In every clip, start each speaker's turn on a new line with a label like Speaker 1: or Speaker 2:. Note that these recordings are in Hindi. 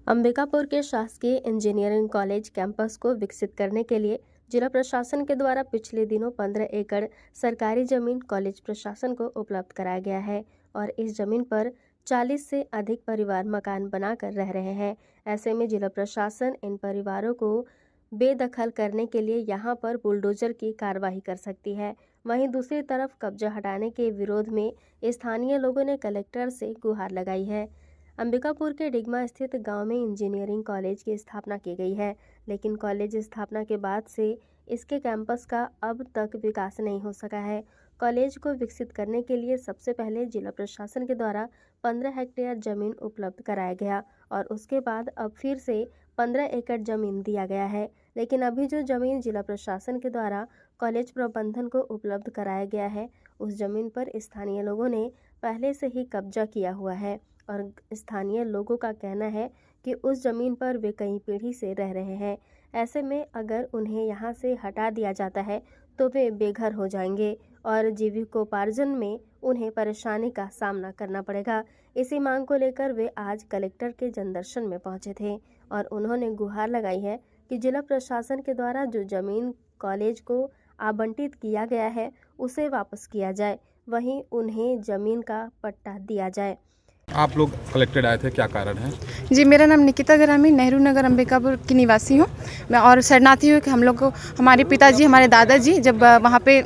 Speaker 1: अंबिकापुर के शासकीय इंजीनियरिंग कॉलेज कैंपस को विकसित करने के लिए जिला प्रशासन के द्वारा पिछले दिनों 15 एकड़ सरकारी जमीन कॉलेज प्रशासन को उपलब्ध कराया गया है और इस जमीन पर 40 से अधिक परिवार मकान बनाकर रह रहे हैं। ऐसे में जिला प्रशासन इन परिवारों को बेदखल करने के लिए यहां पर बुलडोजर की कार्रवाई कर सकती है। वहीं दूसरी तरफ कब्जा हटाने के विरोध में स्थानीय लोगों ने कलेक्टर से गुहार लगाई है। अंबिकापुर के डिगमा स्थित गांव में इंजीनियरिंग कॉलेज की स्थापना की गई है, लेकिन कॉलेज स्थापना के बाद से इसके कैंपस का अब तक विकास नहीं हो सका है। कॉलेज को विकसित करने के लिए सबसे पहले जिला प्रशासन के द्वारा 15 हेक्टेयर जमीन उपलब्ध कराया गया और उसके बाद अब फिर से 15 एकड़ जमीन दिया गया है, लेकिन अभी जो जमीन जिला प्रशासन के द्वारा कॉलेज प्रबंधन को उपलब्ध कराया गया है, उस जमीन पर स्थानीय लोगों ने पहले से ही कब्जा किया हुआ है और स्थानीय लोगों का कहना है कि उस जमीन पर वे कई पीढ़ी से रह रहे हैं। ऐसे में अगर उन्हें यहां से हटा दिया जाता है तो वे बेघर हो जाएंगे और जीविकोपार्जन में उन्हें परेशानी का सामना करना पड़ेगा। इसी मांग को लेकर वे आज कलेक्टर के जनदर्शन में पहुंचे थे और उन्होंने गुहार लगाई है कि जिला प्रशासन के द्वारा जो जमीन कॉलेज को आवंटित किया गया है उसे वापस किया जाए, वहीं उन्हें जमीन का पट्टा दिया जाए।
Speaker 2: आप लोग कलेक्टेड आए थे, क्या कारण है?
Speaker 3: जी, मेरा नाम निकिता ग्रामी, नेहरू नगर अंबिकापुर की निवासी हूँ मैं और शरणार्थी हूँ कि हम लोग को हमारे पिताजी, हमारे दादाजी जब वहाँ पे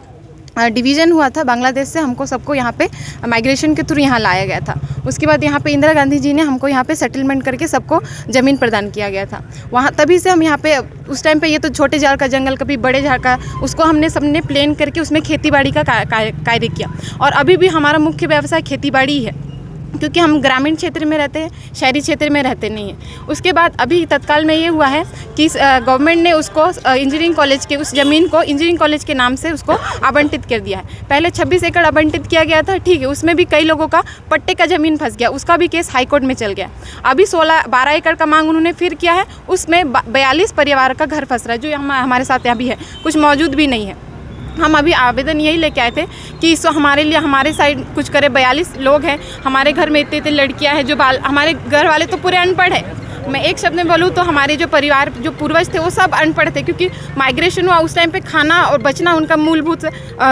Speaker 3: डिवीज़न हुआ था बांग्लादेश से, हमको सबको यहाँ पे माइग्रेशन के थ्रू यहाँ लाया गया था। उसके बाद यहाँ पे इंदिरा गांधी जी ने हमको यहाँ पे सेटलमेंट करके सबको ज़मीन प्रदान किया गया था। वहाँ तभी से हम यहाँ पे उस टाइम पे ये तो छोटे झाड़ का जंगल, कभी बड़े झाड़ का, उसको हमने सबने प्लेन करके उसमें खेतीबाड़ी का कार्य किया और अभी भी हमारा मुख्य व्यवसाय खेतीबाड़ी है, क्योंकि हम ग्रामीण क्षेत्र में रहते हैं, शहरी क्षेत्र में रहते नहीं हैं। उसके बाद अभी तत्काल में ये हुआ है कि गवर्नमेंट ने उसको इंजीनियरिंग कॉलेज के उस ज़मीन को इंजीनियरिंग कॉलेज के नाम से उसको आवंटित कर दिया है। पहले 26 एकड़ आवंटित किया गया था, ठीक है, उसमें भी कई लोगों का पट्टे का ज़मीन फंस गया, उसका भी केस हाईकोर्ट में चल गया। अभी 12 एकड़ का मांग उन्होंने फिर किया है, उसमें 42 परिवार का घर फंस रहा है, जो हमारे साथ यहाँ भी है, कुछ मौजूद भी नहीं है। हम अभी आवेदन यही लेके आए थे कि इसको हमारे लिए हमारे साइड कुछ करे। 42 लोग हैं हमारे घर में, इतने लड़कियां हैं, जो हमारे घर वाले तो पूरे अनपढ़ है। मैं एक शब्द में बोलूँ तो हमारे जो परिवार, जो पूर्वज थे, वो सब अनपढ़ थे, क्योंकि माइग्रेशन हुआ उस टाइम पे खाना और बचना उनका मूलभूत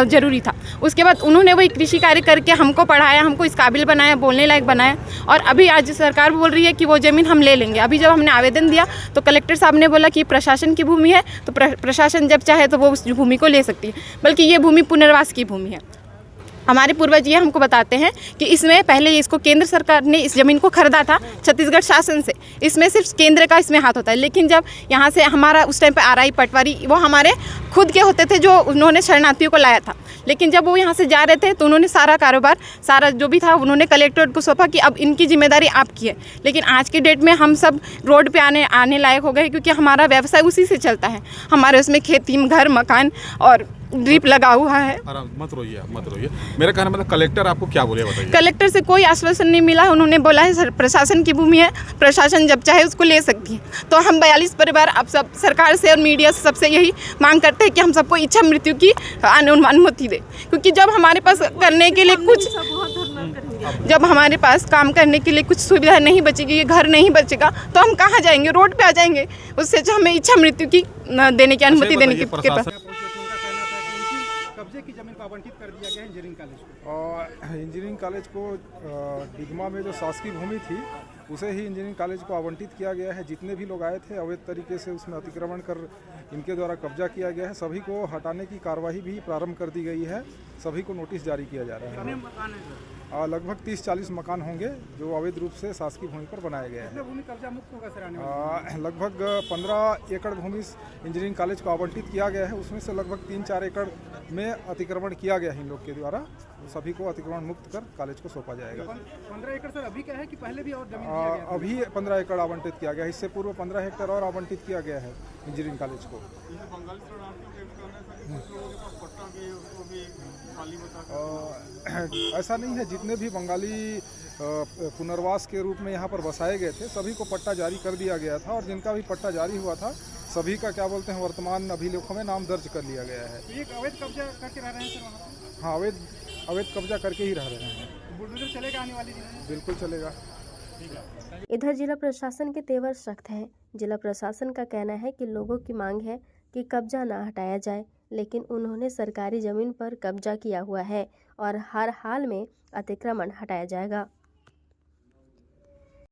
Speaker 3: जरूरी था। उसके बाद उन्होंने वही कृषि कार्य करके हमको पढ़ाया, हमको इस काबिल बनाया, बोलने लायक बनाया और अभी आज सरकार बोल रही है कि वो ज़मीन हम ले लेंगे। अभी जब हमने आवेदन दिया तो कलेक्टर साहब ने बोला कि प्रशासन की भूमि है, तो प्रशासन जब चाहे तो वो उस भूमि को ले सकती है, बल्कि ये भूमि पुनर्वास की भूमि है। हमारे पूर्वज ये हमको बताते हैं कि इसमें पहले इसको केंद्र सरकार ने इस ज़मीन को खरीदा था छत्तीसगढ़ शासन से, इसमें सिर्फ केंद्र का इसमें हाथ होता है। लेकिन जब यहाँ से हमारा उस टाइम पे आरआई पटवारी, वो हमारे खुद के होते थे, जो उन्होंने शरणार्थियों को लाया था। लेकिन जब वो यहाँ से जा रहे थे तो उन्होंने सारा कारोबार, सारा जो भी था, उन्होंने कलेक्टरेट को सौंपा कि अब इनकी जिम्मेदारी आपकी है। लेकिन आज के डेट में हम सब रोड पे आने लायक हो गए, क्योंकि हमारा व्यवसाय उसी से चलता है। हमारे उसमें खेती, घर, मकान और ड्रिप लगा हुआ है।
Speaker 2: मत रोइए। मेरा कहना मतलब कलेक्टर आपको क्या बोले, बताइए।
Speaker 3: कलेक्टर से कोई आश्वासन नहीं मिला। उन्होंने बोला है प्रशासन की भूमि है, प्रशासन जब चाहे उसको ले सकती है। तो हम 42 परिवार आप सब सरकार से और मीडिया से सबसे यही मांग करते हैं कि हम सबको इच्छा मृत्यु की अनुमति दे, क्योंकि जब हमारे पास करने के लिए जब हमारे पास काम करने के लिए कुछ सुविधा नहीं बचेगी, ये घर नहीं बचेगा, तो हम कहाँ जाएंगे? रोड पे आ जाएंगे। उससे हमें इच्छा मृत्यु की देने की अनुमति देने की
Speaker 4: कब्जे की जमीन को आवंटित कर दिया गया है इंजीनियरिंग कॉलेज को। और इंजीनियरिंग कॉलेज को डिगमा में जो शासकीय भूमि थी उसे ही इंजीनियरिंग कॉलेज को आवंटित किया गया है। जितने भी लोग आए थे अवैध तरीके से उसमें अतिक्रमण कर इनके द्वारा कब्जा किया गया है, सभी को हटाने की कार्यवाही भी प्रारंभ कर दी गई है। सभी को नोटिस जारी किया जा रहा है। लगभग 30-40 मकान होंगे जो अवैध रूप से शासकीय भूमि पर बनाए गए हैं। भूमि कब्जा मुक्त होगा सर? लगभग 15 एकड़ भूमि इंजीनियरिंग कॉलेज को आवंटित किया गया है, उसमें से लगभग 3-4 एकड़ में अतिक्रमण किया गया है इन लोग के द्वारा। सभी को अतिक्रमण मुक्त कर कॉलेज को सौंपा जाएगा। 15 एकड़ सर अभी क्या है कि पहले भी और जमीन दिया गया? अभी 15 एकड़ आवंटित किया गया है, इससे पूर्व 15 हेक्टेयर और आवंटित किया गया है इंजीनियरिंग कॉलेज को। ऐसा नहीं है, जितने भी बंगाली पुनर्वास के रूप में यहाँ पर बसाए गए थे सभी को पट्टा जारी कर दिया गया था और जिनका भी पट्टा जारी हुआ था सभी का क्या बोलते हैं वर्तमान अभिलेखों में नाम दर्ज कर लिया गया है। एक अवैध कब्जा करके रह रहे हैं सर वहाँ पे? हाँ, अवैध कब्जा करके ही रह रहे हैं। बुलडोजर चलेगा आने वाली दिन? बिल्कुल चलेगा।
Speaker 1: इधर जिला प्रशासन के तेवर सख्त हैं। जिला प्रशासन का कहना है कि लोगों की मांग है कि कब्जा ना हटाया जाए, लेकिन उन्होंने सरकारी जमीन पर कब्जा किया हुआ है और हर हाल में अतिक्रमण हटाया जाएगा।